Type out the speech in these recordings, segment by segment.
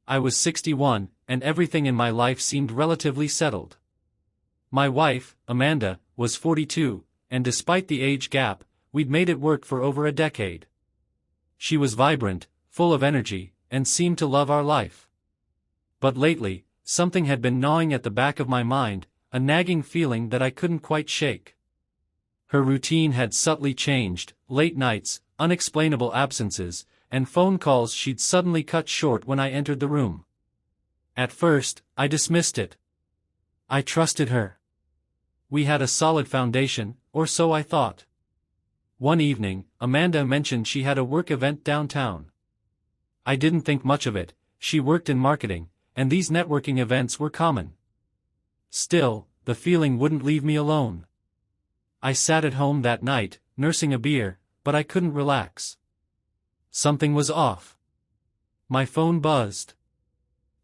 I was 61, and everything in my life seemed relatively settled. My wife, Amanda, was 42, and despite the age gap, we'd made it work for over a decade. She was vibrant, full of energy, and seemed to love our life. But lately, something had been gnawing at the back of my mind, a nagging feeling that I couldn't quite shake. Her routine had subtly changed, late nights, unexplainable absences, and phone calls she'd suddenly cut short when I entered the room. At first, I dismissed it. I trusted her. We had a solid foundation, or so I thought. One evening, Amanda mentioned she had a work event downtown. I didn't think much of it. She worked in marketing, and these networking events were common. Still, the feeling wouldn't leave me alone. I sat at home that night, nursing a beer, but I couldn't relax. Something was off. My phone buzzed.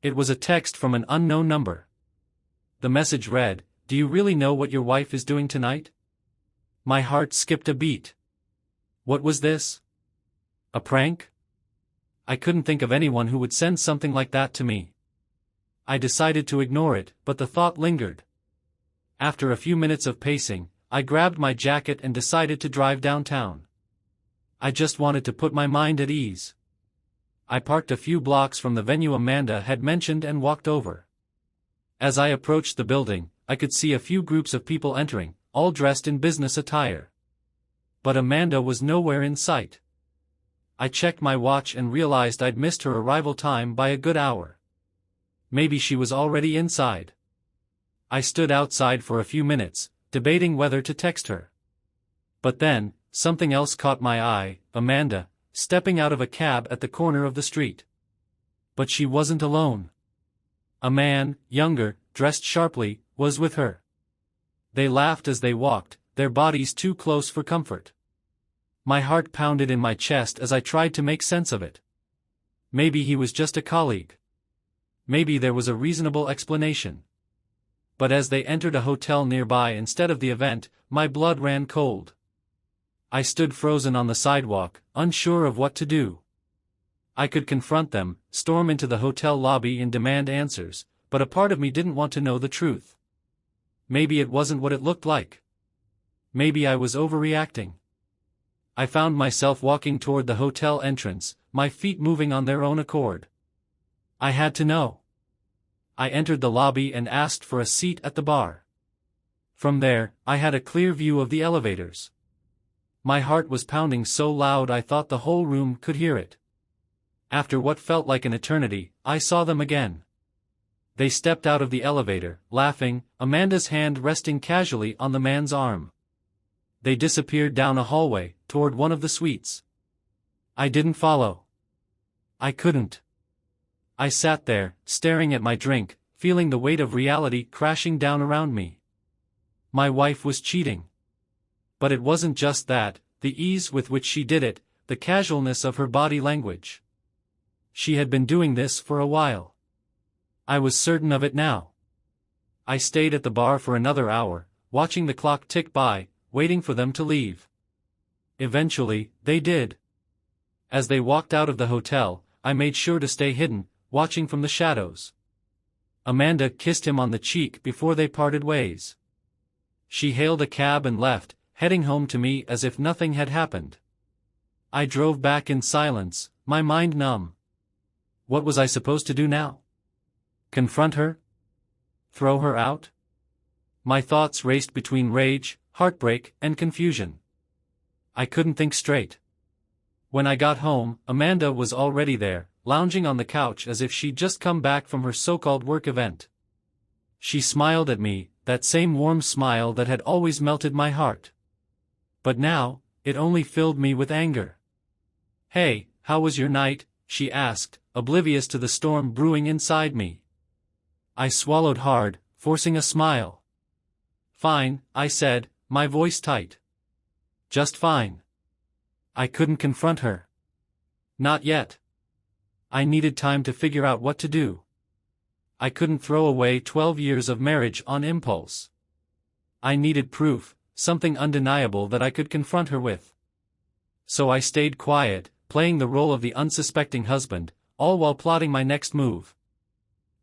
It was a text from an unknown number. The message read, "Do you really know what your wife is doing tonight?" My heart skipped a beat. What was this? A prank? I couldn't think of anyone who would send something like that to me. I decided to ignore it, but the thought lingered. After a few minutes of pacing, I grabbed my jacket and decided to drive downtown. I just wanted to put my mind at ease. I parked a few blocks from the venue Amanda had mentioned and walked over. As I approached the building, I could see a few groups of people entering, all dressed in business attire. But Amanda was nowhere in sight. I checked my watch and realized I'd missed her arrival time by a good hour. Maybe she was already inside. I stood outside for a few minutes, debating whether to text her. But then, something else caught my eye, Amanda, stepping out of a cab at the corner of the street. But she wasn't alone. A man, younger, dressed sharply, was with her. They laughed as they walked, their bodies too close for comfort. My heart pounded in my chest as I tried to make sense of it. Maybe he was just a colleague. Maybe there was a reasonable explanation. But as they entered a hotel nearby instead of the event, my blood ran cold. I stood frozen on the sidewalk, unsure of what to do. I could confront them, storm into the hotel lobby and demand answers, but a part of me didn't want to know the truth. Maybe it wasn't what it looked like. Maybe I was overreacting. I found myself walking toward the hotel entrance, my feet moving on their own accord. I had to know. I entered the lobby and asked for a seat at the bar. From there, I had a clear view of the elevators. My heart was pounding so loud I thought the whole room could hear it. After what felt like an eternity, I saw them again. They stepped out of the elevator, laughing, Amanda's hand resting casually on the man's arm. They disappeared down a hallway, toward one of the suites. I didn't follow. I couldn't. I sat there, staring at my drink, feeling the weight of reality crashing down around me. My wife was cheating. But it wasn't just that, the ease with which she did it, the casualness of her body language. She had been doing this for a while. I was certain of it now. I stayed at the bar for another hour, watching the clock tick by, waiting for them to leave. Eventually, they did. As they walked out of the hotel, I made sure to stay hidden, watching from the shadows. Amanda kissed him on the cheek before they parted ways. She hailed a cab and left, heading home to me as if nothing had happened. I drove back in silence, my mind numb. What was I supposed to do now? Confront her? Throw her out? My thoughts raced between rage, heartbreak, and confusion. I couldn't think straight. When I got home, Amanda was already there, lounging on the couch as if she'd just come back from her so-called work event. She smiled at me, that same warm smile that had always melted my heart. But now, it only filled me with anger. "Hey, how was your night?" she asked, oblivious to the storm brewing inside me. I swallowed hard, forcing a smile. "Fine," I said, my voice tight. "Just fine." I couldn't confront her. Not yet. I needed time to figure out what to do. I couldn't throw away 12 years of marriage on impulse. I needed proof, something undeniable that I could confront her with. So I stayed quiet, playing the role of the unsuspecting husband, all while plotting my next move.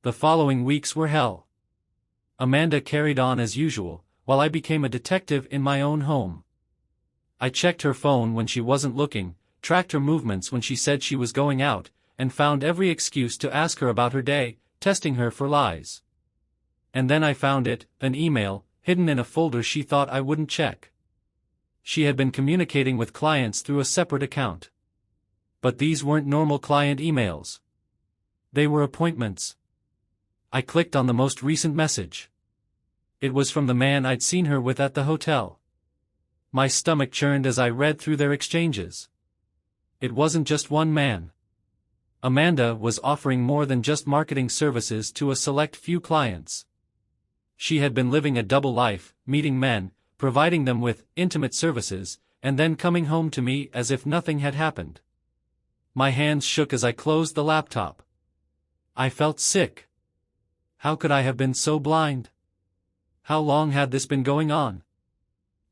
The following weeks were hell. Amanda carried on as usual, while I became a detective in my own home. I checked her phone when she wasn't looking, tracked her movements when she said she was going out, and found every excuse to ask her about her day, testing her for lies. And then I found it, an email, hidden in a folder she thought I wouldn't check. She had been communicating with clients through a separate account. But these weren't normal client emails. They were appointments. I clicked on the most recent message. It was from the man I'd seen her with at the hotel. My stomach churned as I read through their exchanges. It wasn't just one man. Amanda was offering more than just marketing services to a select few clients. She had been living a double life, meeting men, providing them with intimate services, and then coming home to me as if nothing had happened. My hands shook as I closed the laptop. I felt sick. How could I have been so blind? How long had this been going on?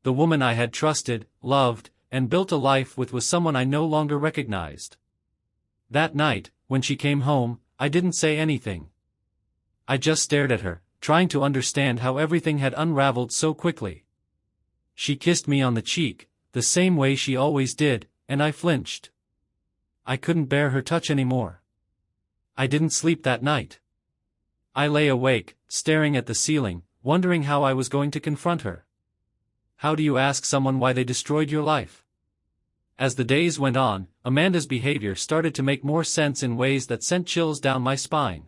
The woman I had trusted, loved, and built a life with was someone I no longer recognized. That night, when she came home, I didn't say anything. I just stared at her, trying to understand how everything had unraveled so quickly. She kissed me on the cheek, the same way she always did, and I flinched. I couldn't bear her touch anymore. I didn't sleep that night. I lay awake, staring at the ceiling, wondering how I was going to confront her. How do you ask someone why they destroyed your life? As the days went on, Amanda's behavior started to make more sense in ways that sent chills down my spine.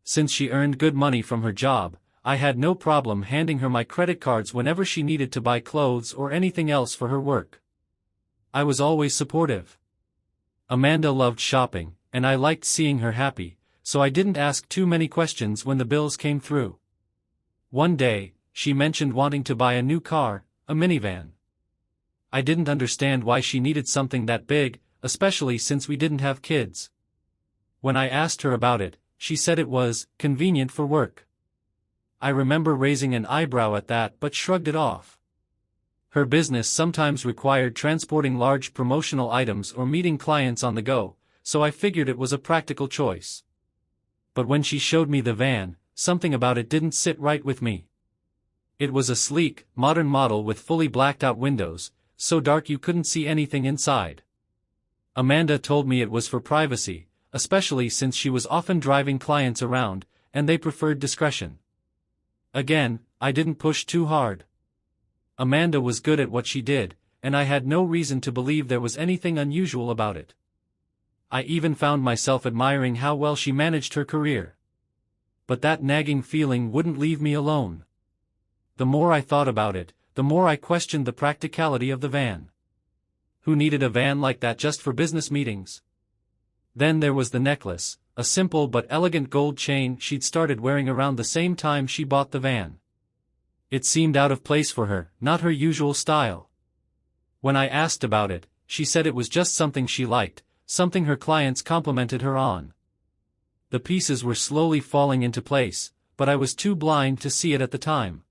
Since she earned good money from her job, I had no problem handing her my credit cards whenever she needed to buy clothes or anything else for her work. I was always supportive. Amanda loved shopping, and I liked seeing her happy, so I didn't ask too many questions when the bills came through. One day, she mentioned wanting to buy a new car, a minivan. I didn't understand why she needed something that big, especially since we didn't have kids. When I asked her about it, she said it was convenient for work. I remember raising an eyebrow at that but shrugged it off. Her business sometimes required transporting large promotional items or meeting clients on the go, so I figured it was a practical choice. But when she showed me the van, something about it didn't sit right with me. It was a sleek, modern model with fully blacked-out windows, so dark you couldn't see anything inside. Amanda told me it was for privacy, especially since she was often driving clients around, and they preferred discretion. Again, I didn't push too hard. Amanda was good at what she did, and I had no reason to believe there was anything unusual about it. I even found myself admiring how well she managed her career. But that nagging feeling wouldn't leave me alone. The more I thought about it, the more I questioned the practicality of the van. Who needed a van like that just for business meetings? Then there was the necklace, a simple but elegant gold chain she'd started wearing around the same time she bought the van. It seemed out of place for her, not her usual style. When I asked about it, she said it was just something she liked, something her clients complimented her on. The pieces were slowly falling into place, but I was too blind to see it at the time.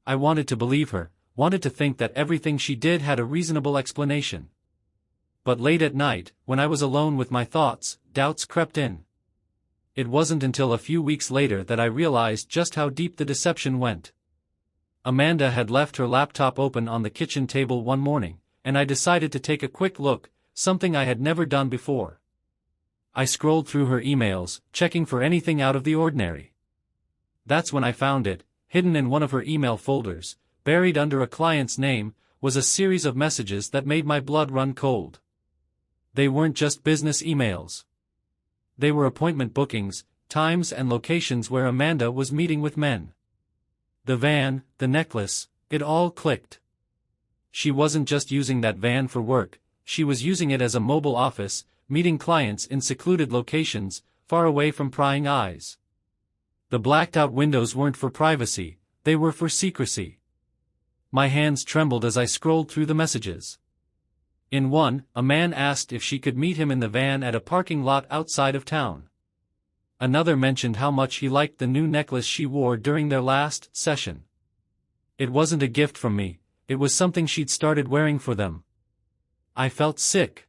I wanted to believe her, wanted to think that everything she did had a reasonable explanation. But late at night, when I was alone with my thoughts, doubts crept in. It wasn't until a few weeks later that I realized just how deep the deception went. Amanda had left her laptop open on the kitchen table one morning, and I decided to take a quick look, something I had never done before. I scrolled through her emails, checking for anything out of the ordinary. That's when I found it, hidden in one of her email folders, buried under a client's name, was a series of messages that made my blood run cold. They weren't just business emails. They were appointment bookings, times and locations where Amanda was meeting with men. The van, the necklace, it all clicked. She wasn't just using that van for work, she was using it as a mobile office, meeting clients in secluded locations, far away from prying eyes. The blacked-out windows weren't for privacy, they were for secrecy. My hands trembled as I scrolled through the messages. In one, a man asked if she could meet him in the van at a parking lot outside of town. Another mentioned how much he liked the new necklace she wore during their last session. It wasn't a gift from me, it was something she'd started wearing for them. I felt sick.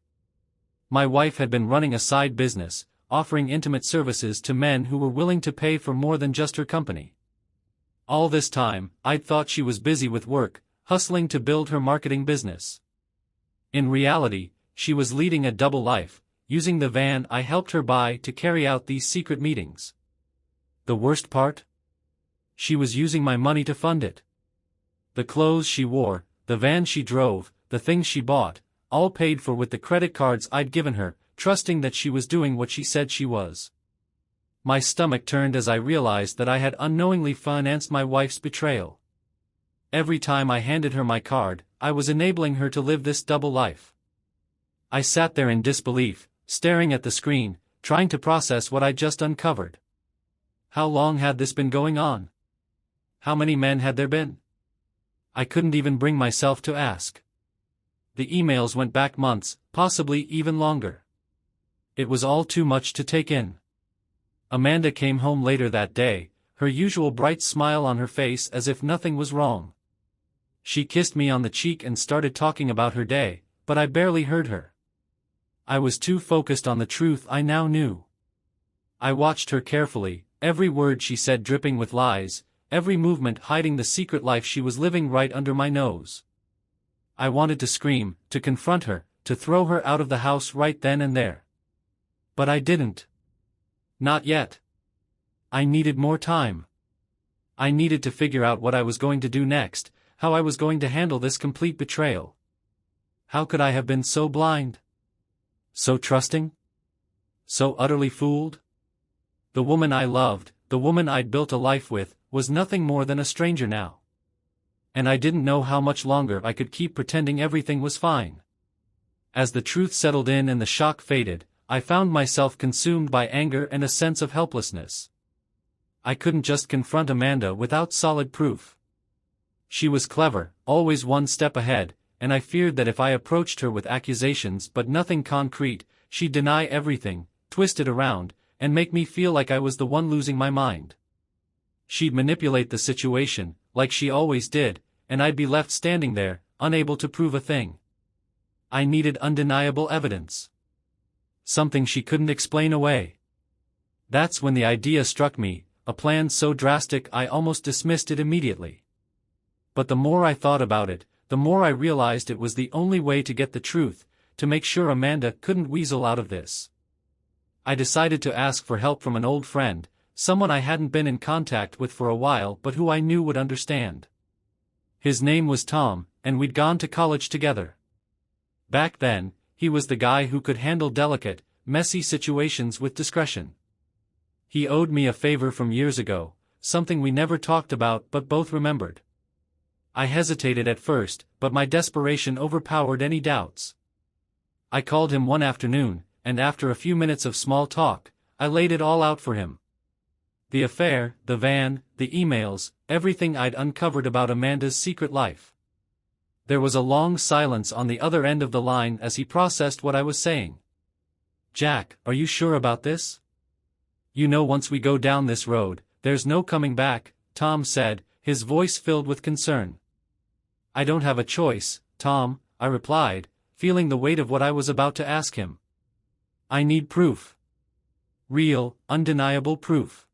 My wife had been running a side business, offering intimate services to men who were willing to pay for more than just her company. All this time, I'd thought she was busy with work, hustling to build her marketing business. In reality, she was leading a double life, using the van I helped her buy to carry out these secret meetings. The worst part? She was using my money to fund it. The clothes she wore, the van she drove, the things she bought, all paid for with the credit cards I'd given her, trusting that she was doing what she said she was. My stomach turned as I realized that I had unknowingly financed my wife's betrayal. Every time I handed her my card, I was enabling her to live this double life. I sat there in disbelief, staring at the screen, trying to process what I'd just uncovered. How long had this been going on? How many men had there been? I couldn't even bring myself to ask. The emails went back months, possibly even longer. It was all too much to take in. Amanda came home later that day, her usual bright smile on her face as if nothing was wrong. She kissed me on the cheek and started talking about her day, but I barely heard her. I was too focused on the truth I now knew. I watched her carefully, every word she said dripping with lies, every movement hiding the secret life she was living right under my nose. I wanted to scream, to confront her, to throw her out of the house right then and there. But I didn't. Not yet. I needed more time. I needed to figure out what I was going to do next, how I was going to handle this complete betrayal. How could I have been so blind? So trusting? So utterly fooled? The woman I loved, the woman I'd built a life with, was nothing more than a stranger now. And I didn't know how much longer I could keep pretending everything was fine. As the truth settled in and the shock faded, I found myself consumed by anger and a sense of helplessness. I couldn't just confront Amanda without solid proof. She was clever, always one step ahead, and I feared that if I approached her with accusations but nothing concrete, she'd deny everything, twist it around, and make me feel like I was the one losing my mind. She'd manipulate the situation, like she always did, and I'd be left standing there, unable to prove a thing. I needed undeniable evidence. Something she couldn't explain away. That's when the idea struck me, a plan so drastic I almost dismissed it immediately. But the more I thought about it, the more I realized it was the only way to get the truth, to make sure Amanda couldn't weasel out of this. I decided to ask for help from an old friend, someone I hadn't been in contact with for a while but who I knew would understand. His name was Tom, and we'd gone to college together. Back then, he was the guy who could handle delicate, messy situations with discretion. He owed me a favor from years ago, something we never talked about but both remembered. I hesitated at first, but my desperation overpowered any doubts. I called him one afternoon, and after a few minutes of small talk, I laid it all out for him. The affair, the van, the emails, everything I'd uncovered about Amanda's secret life. There was a long silence on the other end of the line as he processed what I was saying. "Jack, are you sure about this? You know, once we go down this road, there's no coming back," Tom said, his voice filled with concern. "I don't have a choice, Tom," I replied, feeling the weight of what I was about to ask him. "I need proof. Real, undeniable proof.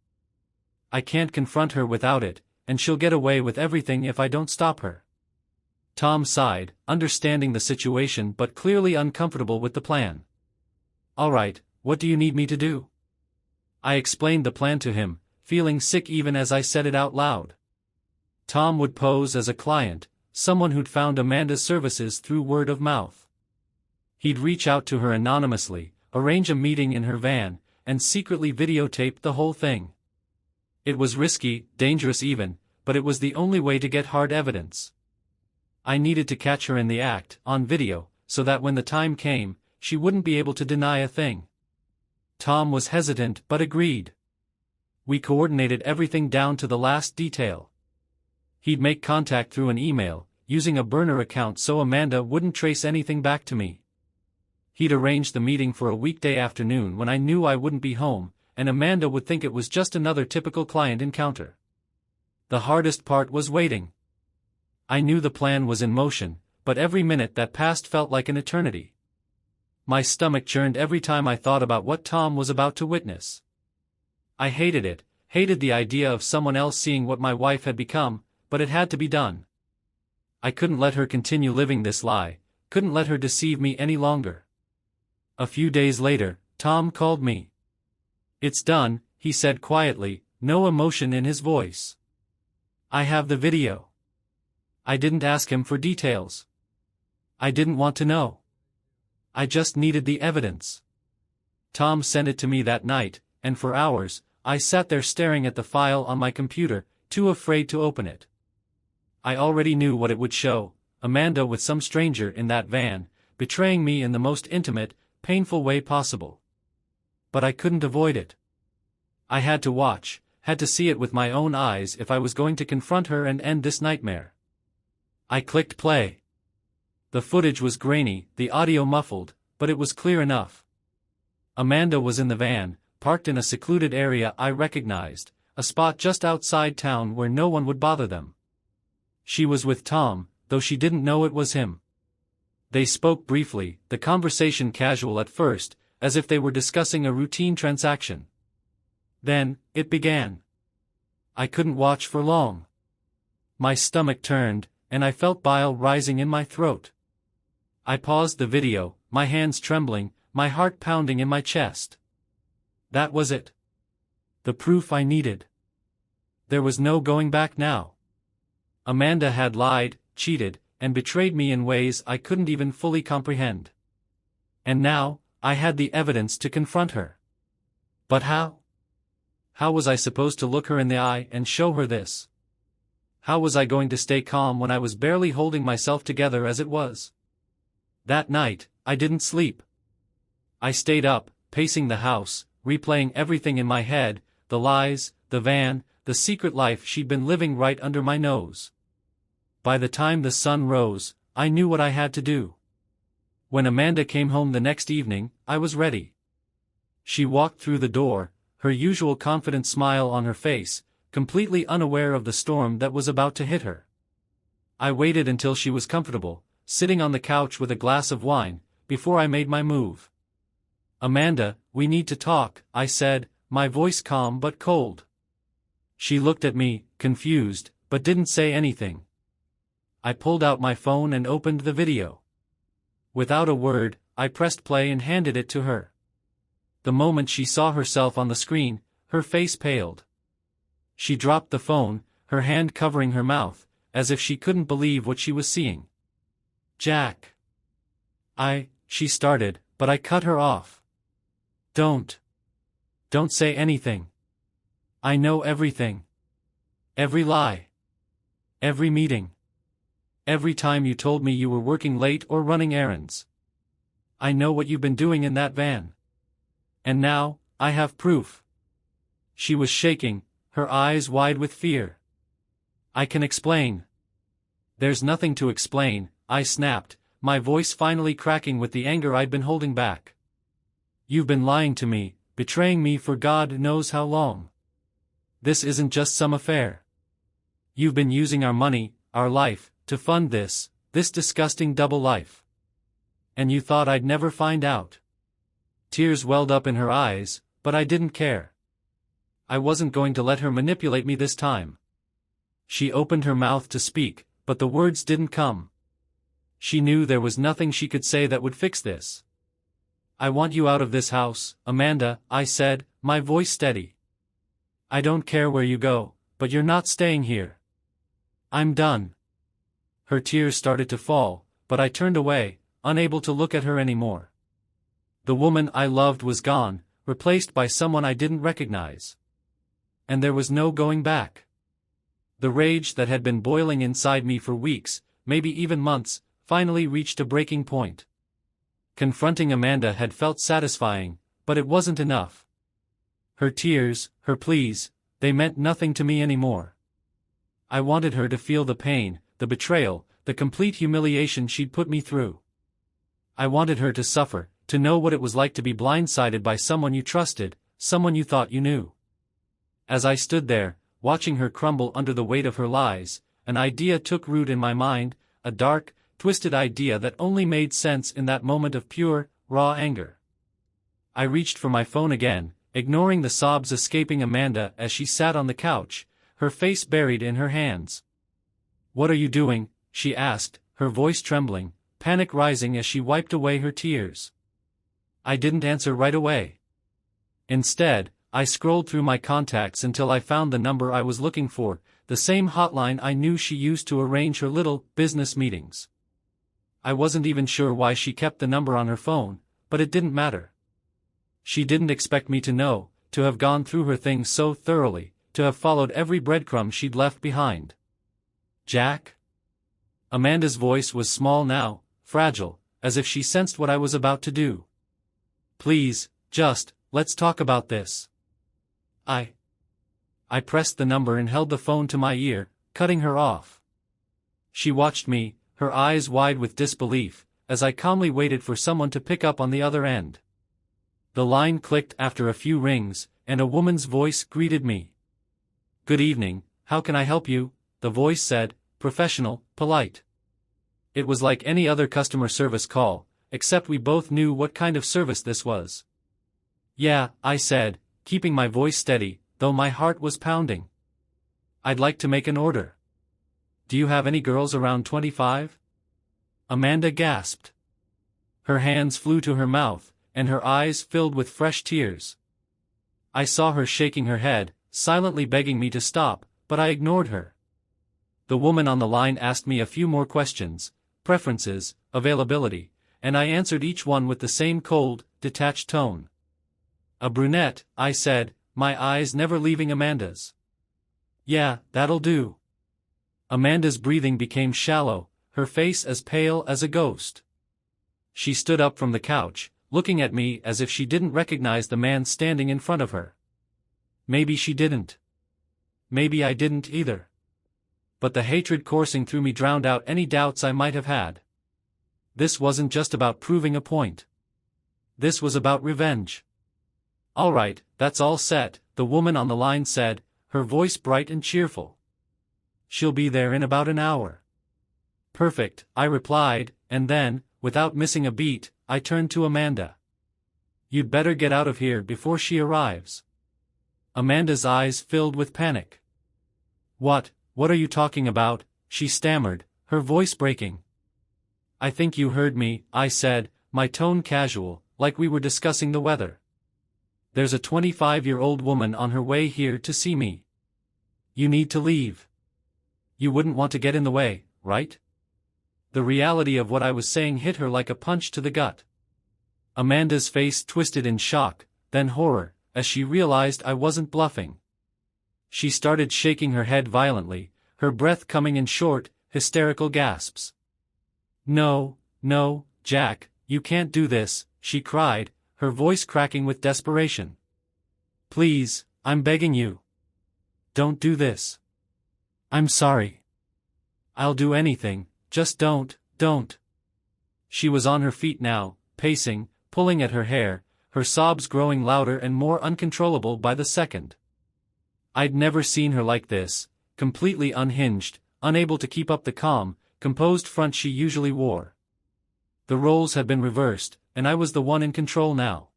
I can't confront her without it, and she'll get away with everything if I don't stop her." Tom sighed, understanding the situation but clearly uncomfortable with the plan. "All right, what do you need me to do?" I explained the plan to him, feeling sick even as I said it out loud. Tom would pose as a client, someone who'd found Amanda's services through word of mouth. He'd reach out to her anonymously, arrange a meeting in her van, and secretly videotape the whole thing. It was risky, dangerous even, but it was the only way to get hard evidence. I needed to catch her in the act, on video, so that when the time came, she wouldn't be able to deny a thing. Tom was hesitant but agreed. We coordinated everything down to the last detail. He'd make contact through an email, using a burner account so Amanda wouldn't trace anything back to me. He'd arranged the meeting for a weekday afternoon when I knew I wouldn't be home, and Amanda would think it was just another typical client encounter. The hardest part was waiting. I knew the plan was in motion, but every minute that passed felt like an eternity. My stomach churned every time I thought about what Tom was about to witness. I hated it, hated the idea of someone else seeing what my wife had become, but it had to be done. I couldn't let her continue living this lie, couldn't let her deceive me any longer. A few days later, Tom called me. "It's done," he said quietly, no emotion in his voice. "I have the video." I didn't ask him for details. I didn't want to know. I just needed the evidence. Tom sent it to me that night, and for hours, I sat there staring at the file on my computer, too afraid to open it. I already knew what it would show: Amanda with some stranger in that van, betraying me in the most intimate, painful way possible. But I couldn't avoid it. I had to watch, had to see it with my own eyes if I was going to confront her and end this nightmare. I clicked play. The footage was grainy, the audio muffled, but it was clear enough. Amanda was in the van, parked in a secluded area I recognized, a spot just outside town where no one would bother them. She was with Tom, though she didn't know it was him. They spoke briefly, the conversation casual at first, as if they were discussing a routine transaction. Then, it began. I couldn't watch for long. My stomach turned, and I felt bile rising in my throat. I paused the video, my hands trembling, my heart pounding in my chest. That was it. The proof I needed. There was no going back now. Amanda had lied, cheated, and betrayed me in ways I couldn't even fully comprehend. And now, I had the evidence to confront her. But how? How was I supposed to look her in the eye and show her this? How was I going to stay calm when I was barely holding myself together as it was? That night, I didn't sleep. I stayed up, pacing the house, replaying everything in my head, the lies, the van, the secret life she'd been living right under my nose. By the time the sun rose, I knew what I had to do. When Amanda came home the next evening, I was ready. She walked through the door, her usual confident smile on her face, completely unaware of the storm that was about to hit her. I waited until she was comfortable, sitting on the couch with a glass of wine, before I made my move. "Amanda, we need to talk," I said, my voice calm but cold. She looked at me, confused, but didn't say anything. I pulled out my phone and opened the video. Without a word, I pressed play and handed it to her. The moment she saw herself on the screen, her face paled. She dropped the phone, her hand covering her mouth, as if she couldn't believe what she was seeing. "Jack." She started, but I cut her off. Don't say anything. I know everything. Every lie. Every meeting. Every time you told me you were working late or running errands. I know what you've been doing in that van. And now, I have proof." She was shaking, her eyes wide with fear. "I can explain." "There's nothing to explain," I snapped, my voice finally cracking with the anger I'd been holding back. "You've been lying to me, betraying me for God knows how long. This isn't just some affair. You've been using our money, our life, to fund this disgusting double life. And you thought I'd never find out." Tears welled up in her eyes, but I didn't care. I wasn't going to let her manipulate me this time. She opened her mouth to speak, but the words didn't come. She knew there was nothing she could say that would fix this. "I want you out of this house, Amanda," I said, my voice steady. "I don't care where you go, but you're not staying here. I'm done." Her tears started to fall, but I turned away, unable to look at her anymore. The woman I loved was gone, replaced by someone I didn't recognize. And there was no going back. The rage that had been boiling inside me for weeks, maybe even months, finally reached a breaking point. Confronting Amanda had felt satisfying, but it wasn't enough. Her tears, her pleas, they meant nothing to me anymore. I wanted her to feel the pain, the betrayal, the complete humiliation she'd put me through. I wanted her to suffer, to know what it was like to be blindsided by someone you trusted, someone you thought you knew. As I stood there, watching her crumble under the weight of her lies, an idea took root in my mind, a dark, twisted idea that only made sense in that moment of pure, raw anger. I reached for my phone again, ignoring the sobs escaping Amanda as she sat on the couch, her face buried in her hands. "What are you doing?" she asked, her voice trembling, panic rising as she wiped away her tears. I didn't answer right away. Instead, I scrolled through my contacts until I found the number I was looking for, the same hotline I knew she used to arrange her little business meetings. I wasn't even sure why she kept the number on her phone, but it didn't matter. She didn't expect me to know, to have gone through her things so thoroughly, to have followed every breadcrumb she'd left behind. "Jack?" Amanda's voice was small now, fragile, as if she sensed what I was about to do. "Please, let's talk about this." I pressed the number and held the phone to my ear, cutting her off. She watched me, her eyes wide with disbelief, as I calmly waited for someone to pick up on the other end. The line clicked after a few rings, and a woman's voice greeted me. "Good evening, how can I help you?" the voice said, professional, polite. It was like any other customer service call, except we both knew what kind of service this was. "Yeah," I said, keeping my voice steady, though my heart was pounding. "I'd like to make an order." "Do you have any girls around 25? Amanda gasped. Her hands flew to her mouth, and her eyes filled with fresh tears. I saw her shaking her head, silently begging me to stop, but I ignored her. The woman on the line asked me a few more questions, preferences, availability, and I answered each one with the same cold, detached tone. "A brunette," I said, my eyes never leaving Amanda's. "Yeah, that'll do." Amanda's breathing became shallow, her face as pale as a ghost. She stood up from the couch, looking at me as if she didn't recognize the man standing in front of her. Maybe she didn't. Maybe I didn't either. But the hatred coursing through me drowned out any doubts I might have had. This wasn't just about proving a point. This was about revenge. "All right, that's all set," the woman on the line said, her voice bright and cheerful. "She'll be there in about an hour." "Perfect," I replied, and then, without missing a beat, I turned to Amanda. "You'd better get out of here before she arrives." Amanda's eyes filled with panic. What are you talking about?" she stammered, her voice breaking. "I think you heard me," I said, my tone casual, like we were discussing the weather. "There's a 25-year-old woman on her way here to see me. You need to leave. You wouldn't want to get in the way, right?" The reality of what I was saying hit her like a punch to the gut. Amanda's face twisted in shock, then horror, as she realized I wasn't bluffing. She started shaking her head violently, her breath coming in short, hysterical gasps. No, Jack, you can't do this," she cried, her voice cracking with desperation. "Please, I'm begging you. Don't do this. I'm sorry. I'll do anything, just don't. She was on her feet now, pacing, pulling at her hair, her sobs growing louder and more uncontrollable by the second. I'd never seen her like this, completely unhinged, unable to keep up the calm, composed front she usually wore. The roles had been reversed, and I was the one in control now.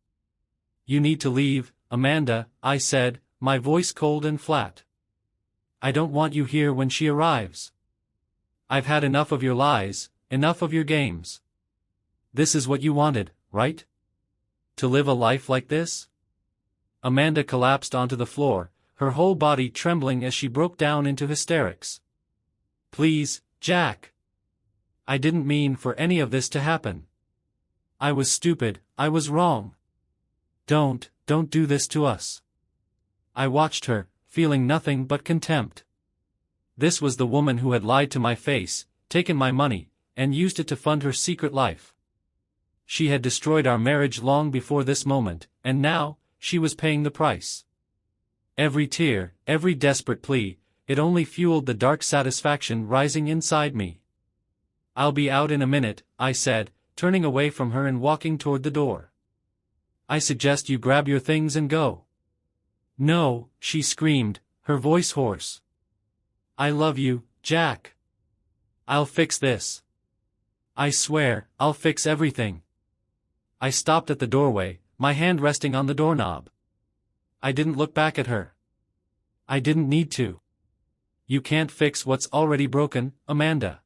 "You need to leave, Amanda," I said, my voice cold and flat. "I don't want you here when she arrives. I've had enough of your lies, enough of your games. This is what you wanted, right? To live a life like this?" Amanda collapsed onto the floor, her whole body trembling as she broke down into hysterics. "Please, Jack. I didn't mean for any of this to happen. I was stupid, I was wrong. Don't do this to us." I watched her, feeling nothing but contempt. This was the woman who had lied to my face, taken my money, and used it to fund her secret life. She had destroyed our marriage long before this moment, and now, she was paying the price. Every tear, every desperate plea, it only fueled the dark satisfaction rising inside me. "I'll be out in a minute," I said, turning away from her and walking toward the door. "I suggest you grab your things and go." "No," she screamed, her voice hoarse. "I love you, Jack. I'll fix this. I swear, I'll fix everything. I stopped at the doorway, my hand resting on the doorknob. I didn't look back at her. I didn't need to. You can't fix what's already broken, Amanda.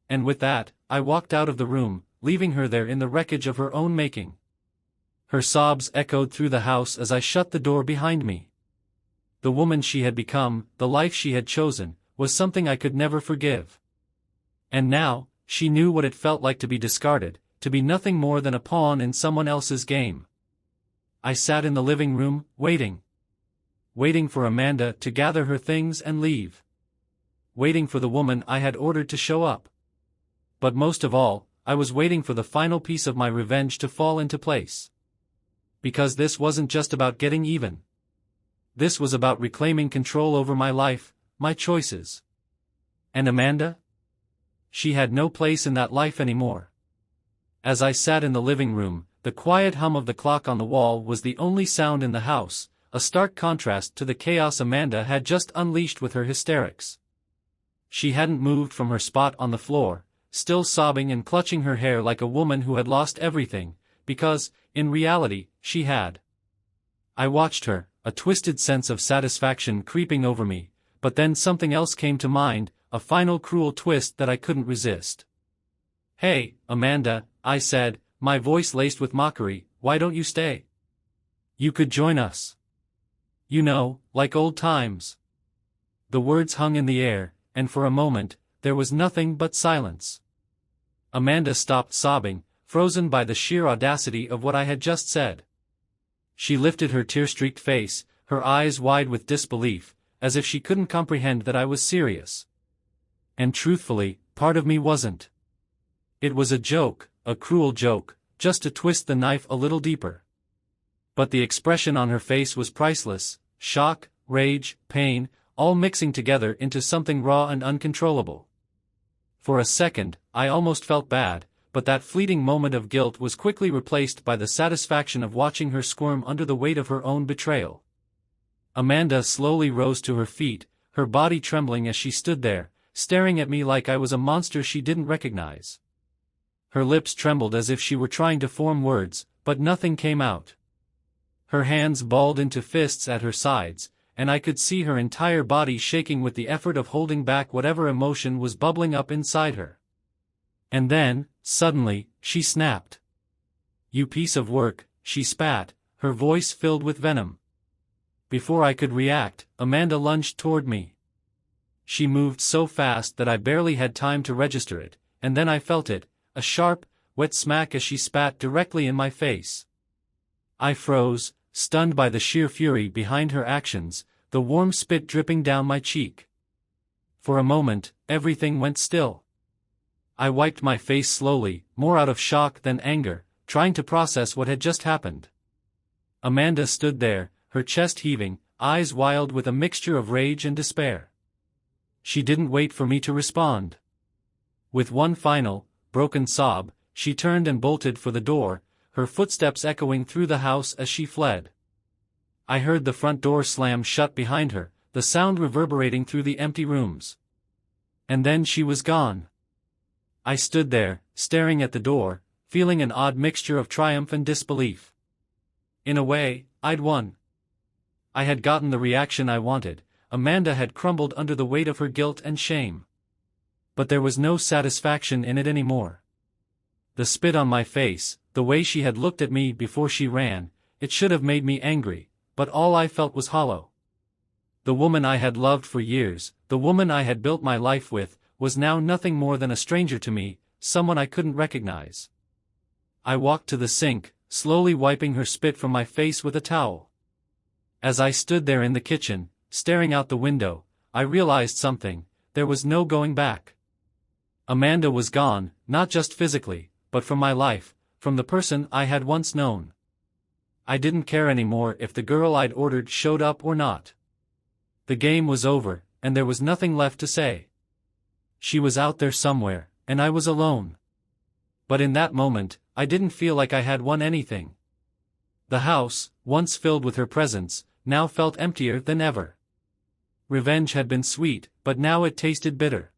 And with that, I walked out of the room, leaving her there in the wreckage of her own making. Her sobs echoed through the house as I shut the door behind me. The woman she had become, the life she had chosen, was something I could never forgive. And now, she knew what it felt like to be discarded, to be nothing more than a pawn in someone else's game. I sat in the living room, waiting. Waiting for Amanda to gather her things and leave. Waiting for the woman I had ordered to show up. But most of all, I was waiting for the final piece of my revenge to fall into place. Because this wasn't just about getting even. This was about reclaiming control over my life, my choices. And Amanda? She had no place in that life anymore. As I sat in the living room, the quiet hum of the clock on the wall was the only sound in the house, a stark contrast to the chaos Amanda had just unleashed with her hysterics. She hadn't moved from her spot on the floor, still sobbing and clutching her hair like a woman who had lost everything, because, in reality, she had. I watched her, a twisted sense of satisfaction creeping over me, but then something else came to mind, a final cruel twist that I couldn't resist. "Hey, Amanda," I said, my voice laced with mockery, "why don't you stay? You could join us. You know, like old times." The words hung in the air, and for a moment, there was nothing but silence. Amanda stopped sobbing, frozen by the sheer audacity of what I had just said. She lifted her tear-streaked face, her eyes wide with disbelief, as if she couldn't comprehend that I was serious. And truthfully, part of me wasn't. It was a joke, a cruel joke, just to twist the knife a little deeper. But the expression on her face was priceless, shock, rage, pain, all mixing together into something raw and uncontrollable. For a second, I almost felt bad, but that fleeting moment of guilt was quickly replaced by the satisfaction of watching her squirm under the weight of her own betrayal. Amanda slowly rose to her feet, her body trembling as she stood there, staring at me like I was a monster she didn't recognize. Her lips trembled as if she were trying to form words, but nothing came out. Her hands balled into fists at her sides, and I could see her entire body shaking with the effort of holding back whatever emotion was bubbling up inside her. And then, suddenly, she snapped. "You piece of work," she spat, her voice filled with venom. Before I could react, Amanda lunged toward me. She moved so fast that I barely had time to register it, and then I felt it, a sharp, wet smack as she spat directly in my face. I froze, stunned by the sheer fury behind her actions, the warm spit dripping down my cheek. For a moment, everything went still. I wiped my face slowly, more out of shock than anger, trying to process what had just happened. Amanda stood there, her chest heaving, eyes wild with a mixture of rage and despair. She didn't wait for me to respond. With one final, broken sob, she turned and bolted for the door, her footsteps echoing through the house as she fled. I heard the front door slam shut behind her, the sound reverberating through the empty rooms. And then she was gone. I stood there, staring at the door, feeling an odd mixture of triumph and disbelief. In a way, I'd won. I had gotten the reaction I wanted. Amanda had crumbled under the weight of her guilt and shame. But there was no satisfaction in it anymore. The spit on my face, the way she had looked at me before she ran, it should have made me angry, but all I felt was hollow. The woman I had loved for years, the woman I had built my life with, was now nothing more than a stranger to me, someone I couldn't recognize. I walked to the sink, slowly wiping her spit from my face with a towel. As I stood there in the kitchen, staring out the window, I realized something: there was no going back. Amanda was gone, not just physically, but from my life, from the person I had once known. I didn't care anymore if the girl I'd ordered showed up or not. The game was over, and there was nothing left to say. She was out there somewhere, and I was alone. But in that moment, I didn't feel like I had won anything. The house, once filled with her presence, now felt emptier than ever. Revenge had been sweet, but now it tasted bitter.